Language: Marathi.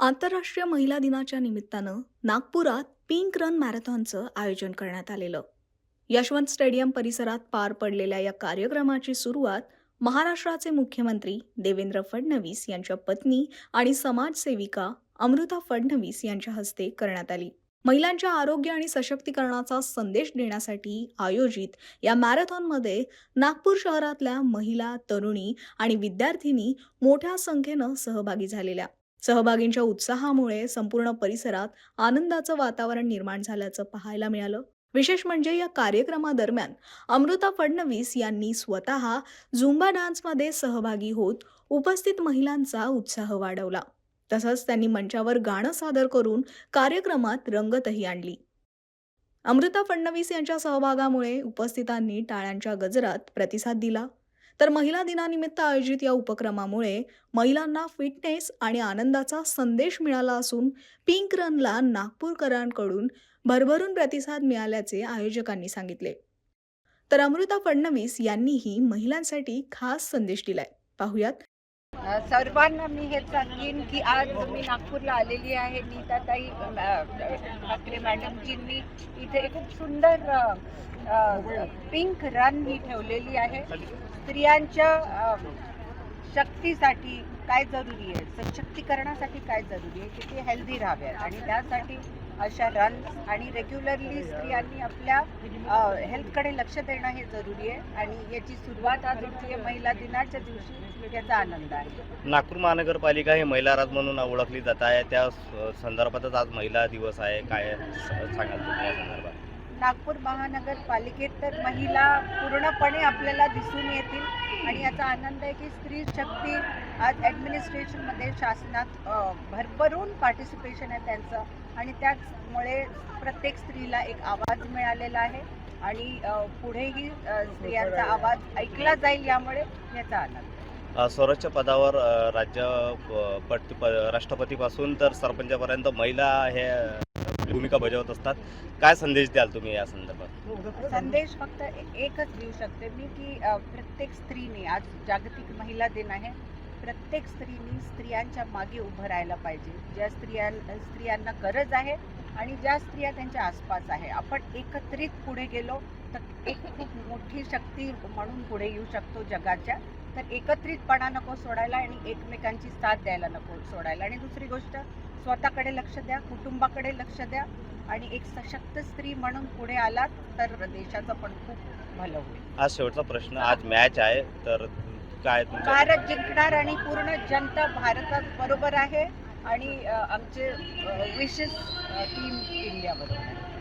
आंतरराष्ट्रीय महिला दिनाच्या निमित्तानं नागपुरात पिंक रन मॅरेथॉनचं आयोजन करण्यात आलेलं. यशवंत स्टेडियम परिसरात पार पडलेल्या या कार्यक्रमाची सुरुवात महाराष्ट्राचे मुख्यमंत्री देवेंद्र फडणवीस यांच्या पत्नी आणि समाजसेविका अमृता फडणवीस यांच्या हस्ते करण्यात आली. महिलांच्या आरोग्य आणि सशक्तीकरणाचा संदेश देण्यासाठी आयोजित या मॅरेथॉनमध्ये नागपूर शहरातल्या महिला, तरुणी आणि विद्यार्थिनी मोठ्या संख्येनं सहभागी झालेल्या. सहभागींच्या उत्साहामुळे संपूर्ण परिसरात आनंदाचं वातावरण निर्माण झाल्याचं पाहायला मिळालं. विशेष म्हणजे या कार्यक्रमादरम्यान अमृता फडणवीस यांनी स्वतः झुंबा डान्समध्ये सहभागी होत उपस्थित महिलांचा उत्साह वाढवला. तसंच त्यांनी मंचावर गाणं सादर करून कार्यक्रमात रंगतही आणली. अमृता फडणवीस यांच्या सहभागामुळे उपस्थितांनी टाळ्यांच्या गजरात प्रतिसाद दिला. तर महिला दिनानिमित्त आयोजित या उपक्रमामुळे महिलांना फिटनेस आणि आनंदाचा संदेश मिळाला असून पिंक रनला नागपूरकरांकडून भरभरून प्रतिसाद मिळाल्याचे आयोजकांनी सांगितले. तर अमृता फडणवीस यांनीही महिलांसाठी खास संदेश दिलाय. पाहुयात. सर्वांना मी हे सांगेन की आज मी नागपूरला आलेली आहे. नीताताई ठाकरे मॅडमजींनी इथे एक खूप सुंदर पिंक रन ही ठेवलेली आहे. स्त्रियांच्या शक्तीसाठी काय जरुरी आहे, सशक्तीकरणासाठी काय जरुरी आहे की ते हेल्दी राहाव्यात आणि त्यासाठी अशा रन आणि रेग्युलरली स्त्रियांनी आपल्या हेल्थकडे लक्ष देणं हे जरुरी आहे. आणि याची सुरुवात आज होती महिला दिनाच्या दिवशी. याचा आनंद आहे. नागपूर महानगरपालिका ही महिला राज म्हणून ओळखली जात आहे. त्या संदर्भातच आज महिला दिवस आहे. काय सांगाल तुम्ही या संदर्भात? नागपूर महानगरपालिकेत तर महिला पूर्णपणे आपल्याला दिसून येतील आणि याचा आनंद आहे की स्त्री शक्ती आज ॲडमिनिस्ट्रेशनमध्ये शासनात भरभरून पार्टिसिपेशन आहे त्यांचं आणि त्याचमुळे प्रत्येक स्त्रीला एक आवाज मिळालेला आहे आणि पुढेही स्त्रियांचा आवाज ऐकला जाईल. यामुळे याचा आनंद. सर्वोच्च पदावर राष्ट्रपतीपासून तर सरपंचापर्यंत महिला हे भूमिका बजावत असतात. काय संदेश द्याल तुम्ही या संदर्भात? संदेश फक्त एकच देऊ शकते मी की प्रत्येक स्त्रीने, आज जागतिक महिला दिन आहे, प्रत्येक स्त्रीने स्त्रियांच्या मागे उभं राहायला पाहिजे. ज्या स्त्रियांना गरज आहे आणि ज्या स्त्रिया त्यांच्या आसपास आहे, आपण एकत्रित पुढे गेलो तर एक खूप मोठी शक्ती म्हणून पुढे येऊ शकतो जगाच्या. तर एकत्रितपणा नको सोडायला आणि एकमेकांची साथ द्यायला नको सोडायला. आणि दुसरी गोष्ट, स्वतःकडे लक्ष द्या, कुटुंबाकडे लक्ष द्या आणि एक सशक्त स्त्री म्हणून पुढे आलात तर देशाचं पण खूप भलं होईल. आज शेवटचा प्रश्न, आज मॅच आहे तर काय भारत जिंकणार आणि पूर्ण जनता भारतात बरोबर आहे आणि आमचे विशेष टीम इंडिया बरोबर आहे.